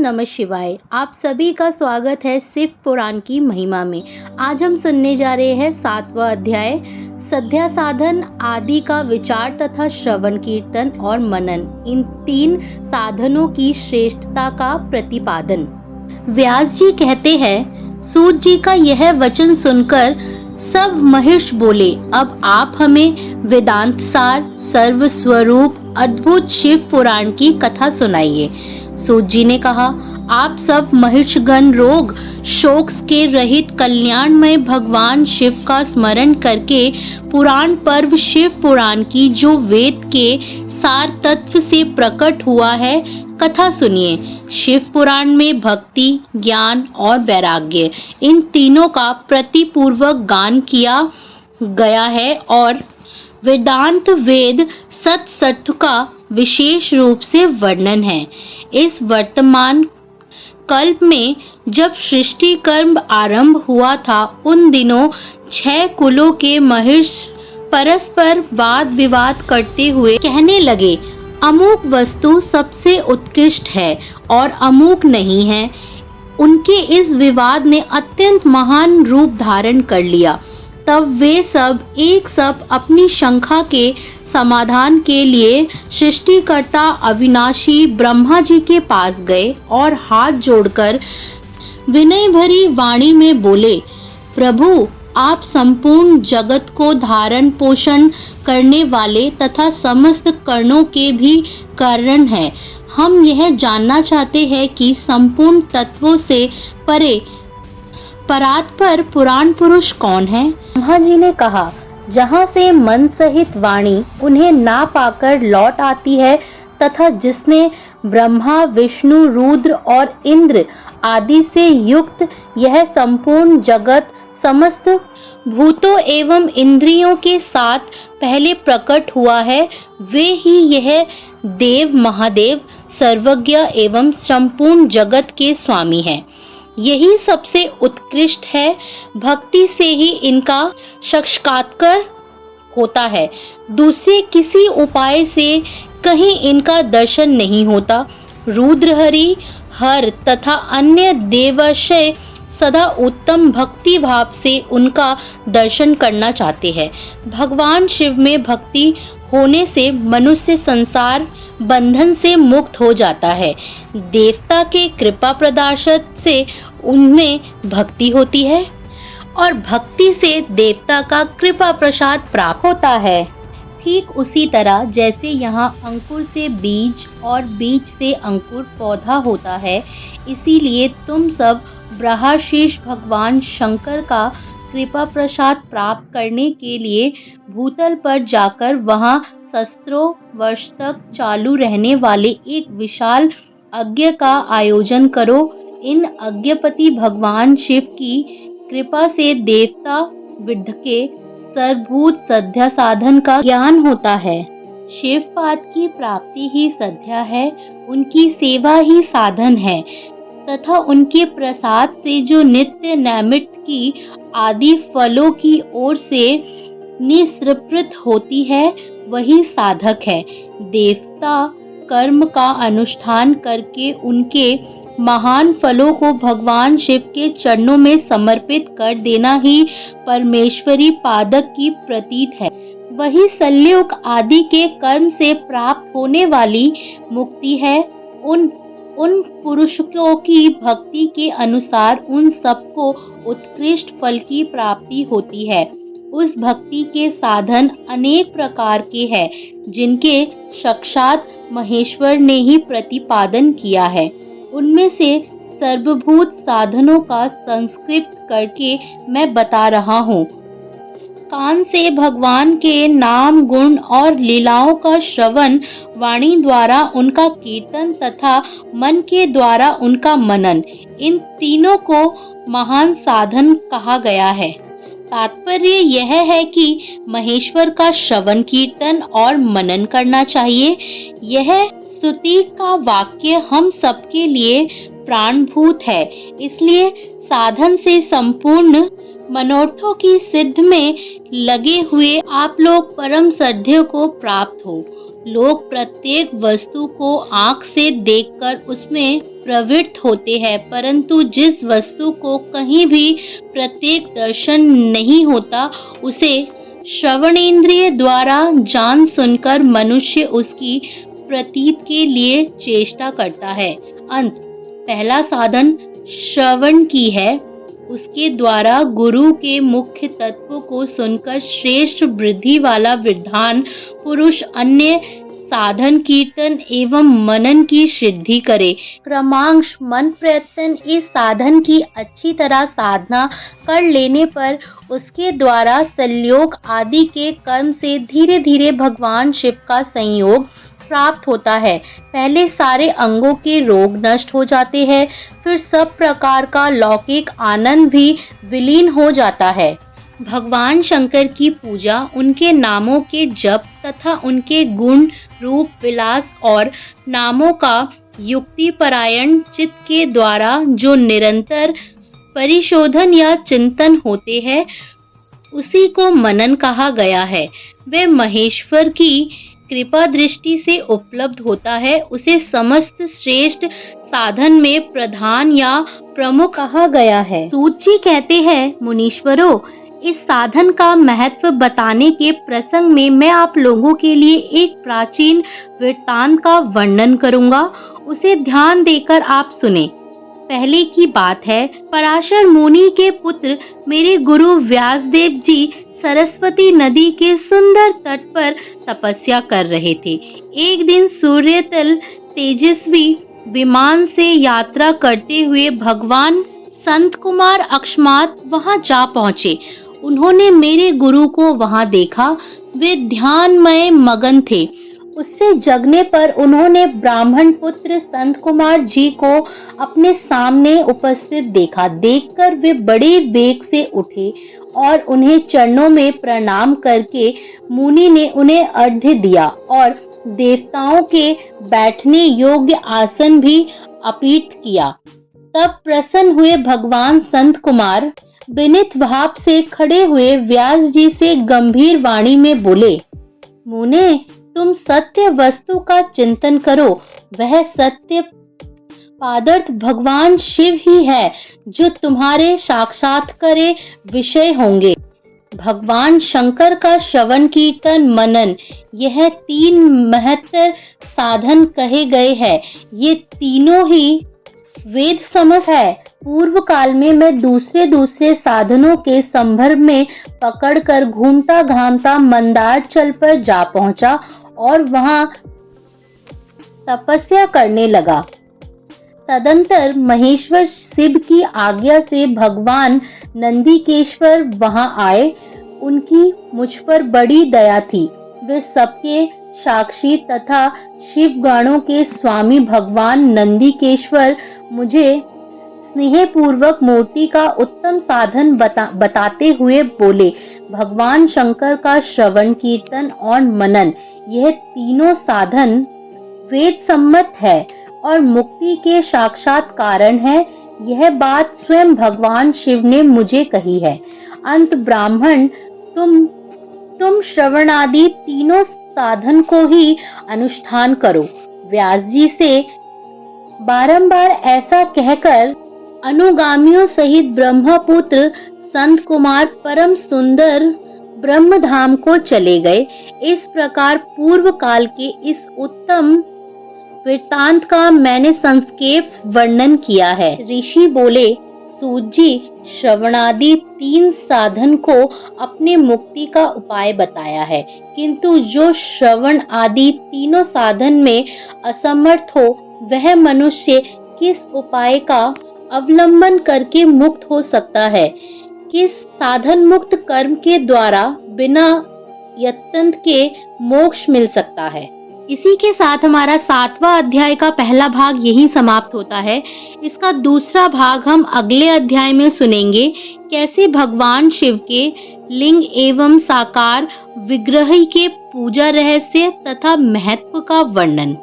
नमः शिवाय। आप सभी का स्वागत है शिव पुराण की महिमा में। आज हम सुनने जा रहे हैं 7वां अध्याय संध्या साधन आदि का विचार तथा श्रवण कीर्तन और मनन, इन 3 साधनों की श्रेष्ठता का प्रतिपादन। व्यास जी कहते हैं, सूत जी का यह वचन सुनकर सब महिष बोले, अब आप हमें वेदांत सार सर्वस्वरूप अद्भुत शिव पुराण की कथा सुनाइए। सूत जी ने कहा, आप सब महिषगण रोग शोक के रहित कल्याणमय भगवान शिव का स्मरण करके पुराण पर्व शिव पुराण की जो वेद के सार तत्व से प्रकट हुआ है कथा सुनिए। शिव पुराण में भक्ति, ज्ञान और वैराग्य, इन तीनों का प्रतिपूर्वक गान किया गया है और वेदांत वेद सत्सत्व का विशेष रूप से वर्णन है। इस वर्तमान कल्प में जब सृष्टि कर्म आरंभ हुआ था, उन दिनों 6 कुलों के महिष परस्पर वाद विवाद करते हुए कहने लगे, अमुक वस्तु सबसे उत्कृष्ट है और अमुक नहीं है। उनके इस विवाद ने अत्यंत महान रूप धारण कर लिया। तब वे सब अपनी शंका के समाधान के लिए सृष्टिकर्ता अविनाशी ब्रह्मा जी के पास गए और हाथ जोड़कर विनय भरी वाणी में बोले, प्रभु, आप संपूर्ण जगत को धारण पोषण करने वाले तथा समस्त कर्णों के भी कारण हैं। हम यह जानना चाहते हैं कि संपूर्ण तत्वों से परे परात्पर पुराण पुरुष कौन है? ब्रह्मा जी ने कहा, जहाँ से मन सहित वाणी उन्हें ना पाकर लौट आती है तथा जिसने ब्रह्मा, विष्णु, रुद्र और इंद्र आदि से युक्त यह संपूर्ण जगत समस्त भूतों एवं इंद्रियों के साथ पहले प्रकट हुआ है, वे ही यह देव महादेव सर्वज्ञ एवं संपूर्ण जगत के स्वामी हैं। यही सबसे उत्कृष्ट है। भक्ति से ही इनका साक्षात्कार होता है। दूसरे किसी उपाय से कहीं इनका दर्शन नहीं होता। रुद्रहरि, हर तथा अन्य देवाशय सदा उत्तम भक्ति भाव से उनका दर्शन करना चाहते हैं। भगवान शिव में भक्ति होने से मनुष्य संसार बंधन से मुक्त हो जाता है। देवता के कृपा प्रदर्शन से उनमें भक्ति होती है और भक्ति से देवता का कृपा प्रसाद प्राप्त होता है। ठीक उसी तरह जैसे यहाँ अंकुर से बीज और बीज से अंकुर पौधा होता है, इसीलिए तुम सब ब्रह्माशीष भगवान शंकर का कृपा प्रसाद प्राप्त करने के लिए भूतल पर जाकर वहाँ सहस्त्रों वर्ष तक चालू रहने वाले एक विशाल यज्ञ का आयोजन करो। इन यज्ञपति भगवान शिव की कृपा से देवता विद्ध के सर्वभूत संध्या साधन का ज्ञान होता है। शिवपाद की प्राप्ति ही संध्या है, उनकी सेवा ही साधन है तथा उनके प्रसाद से जो नित्य नैमित्त की आदि फलों की ओर से निसृप्त होती है, वही साधक है। देवता कर्म का अनुष्ठान करके उनके महान फलों को भगवान शिव के चरणों में समर्पित कर देना ही परमेश्वरी पादक की प्रतीत है। वही सल्युग आदि के कर्म से प्राप्त होने वाली मुक्ति है। उन पुरुषों की भक्ति के अनुसार उन सबको उत्कृष्ट फल की प्राप्ति होती है। उस भक्ति के साधन अनेक प्रकार के हैं, जिनके साक्षात महेश्वर ने ही प्रतिपादन किया है। उनमें से सर्वभूत साधनों का संक्षिप्त करके मैं बता रहा हूँ। कान से भगवान के नाम, गुण और लीलाओं का श्रवण, वाणी द्वारा उनका कीर्तन तथा मन के द्वारा उनका मनन, इन तीनों को महान साधन कहा गया है। तात्पर्य यह है कि महेश्वर का श्रवण कीर्तन और मनन करना चाहिए। यह स्तुति का वाक्य हम सबके लिए प्राणभूत है, इसलिए साधन से संपूर्ण मनोरथों की सिद्ध में लगे हुए आप लोग परम श्रद्धेय को प्राप्त हो। लोग प्रत्येक वस्तु को आँख से देखकर उसमें प्रवृत्त होते हैं, परंतु जिस वस्तु को कहीं भी प्रत्येक दर्शन नहीं होता, उसे श्रवणेंद्रिय द्वारा जान सुनकर मनुष्य उसकी प्रतीत के लिए चेष्टा करता है। अंत पहला साधन श्रवण की है। उसके द्वारा गुरु के मुख्य तत्व को सुनकर श्रेष्ठ वृद्धि वाला विद्वान पुरुष अन्य साधन कीर्तन एवं मनन की सिद्धि करे। क्रमांश मन प्रयत्न इस साधन की अच्छी तरह साधना कर लेने पर उसके द्वारा संयोग आदि के कर्म से धीरे धीरे भगवान शिव का संयोग प्राप्त होता है। पहले सारे अंगों के रोग नष्ट हो जाते हैं, फिर सब प्रकार का लौकिक आनंद भी विलीन हो जाता है। भगवान शंकर की पूजा, उनके नामों के जप तथा उनके गुण रूप विलास और नामों का युक्तिपरायण चित्त के द्वारा जो निरंतर परिशोधन या चिंतन होते हैं, उसी को मनन कहा गया है। वे महेश्वर की कृपा दृष्टि से उपलब्ध होता है। उसे समस्त श्रेष्ठ साधन में प्रधान या प्रमुख कहा गया है। सूत जी कहते हैं, मुनीश्वरों, इस साधन का महत्व बताने के प्रसंग में मैं आप लोगों के लिए एक प्राचीन वृत्तांत का वर्णन करूंगा। उसे ध्यान देकर आप सुने। पहले की बात है, पराशर मुनि के पुत्र मेरे गुरु व्यासदेव जी सरस्वती नदी के सुंदर तट पर तपस्या कर रहे थे। एक दिन सूर्यतल तेजस्वी विमान से यात्रा करते हुए भगवान संत कुमार अकस्मात वहां जा पहुंचे। उन्होंने मेरे गुरु को वहां देखा। वे ध्यानमय मगन थे। उससे जगने पर उन्होंने ब्राह्मण पुत्र संत कुमार जी को अपने सामने उपस्थित देखा। देखकर वे बड़े वेग से उठे और उन्हें चरणों में प्रणाम करके मुनि ने उन्हें अर्घ्य दिया और देवताओं के बैठने योग्य आसन भी अर्पित किया। तब प्रसन्न हुए भगवान संत कुमार विनीत भाव से खड़े हुए व्यास जी से गंभीर वाणी में बोले, मुने, तुम सत्य वस्तु का चिंतन करो। वह सत्य पदार्थ भगवान शिव ही है जो तुम्हारे साक्षात्कार विषय होंगे। भगवान शंकर का श्रवण कीर्तन मनन, यह 3 महत्तर साधन कहे गए हैं। ये तीनों ही वेद समझ है। पूर्व काल में मैं दूसरे साधनों के संदर्भ में पकड़कर घूमता घामता मंदारचल पर जा पहुंचा और वहां तपस्या करने लगा। तदंतर महेश्वर शिव की आज्ञा से भगवान नंदीकेश्वर वहां आए। उनकी मुझ पर बड़ी दया थी। वे सबके साक्षी तथा शिव गणों के स्वामी भगवान नंदीकेश्वर मुझे स्नेह पूर्वक मूर्ति का उत्तम साधन बताते हुए बोले, भगवान शंकर का श्रवण कीर्तन और मनन, यह तीनों साधन वेद सम्मत है और मुक्ति के साक्षात कारण है। यह बात स्वयं भगवान शिव ने मुझे कही है। अंत ब्राह्मण, तुम श्रवणादि तीनों साधन को ही अनुष्ठान करो। व्यास जी से बारंबार ऐसा कहकर अनुगामियों सहित ब्रह्मपुत्र संत कुमार परम सुंदर ब्रह्मधाम को चले गए। इस प्रकार पूर्व काल के इस उत्तम वृत्तांत का मैंने संक्षेप वर्णन किया है। ऋषि बोले, सूत जी, श्रवणादि 3 साधन को अपने मुक्ति का उपाय बताया है, किंतु जो श्रवण आदि तीनों साधन में असमर्थ हो, वह मनुष्य किस उपाय का अवलंबन करके मुक्त हो सकता है? किस साधन मुक्त कर्म के द्वारा बिना यत्न के मोक्ष मिल सकता है? इसी के साथ हमारा 7वां अध्याय का पहला भाग यहीं समाप्त होता है। इसका दूसरा भाग हम अगले अध्याय में सुनेंगे। कैसे भगवान शिव के लिंग एवं साकार विग्रह के पूजा रहस्य तथा महत्व का वर्णन।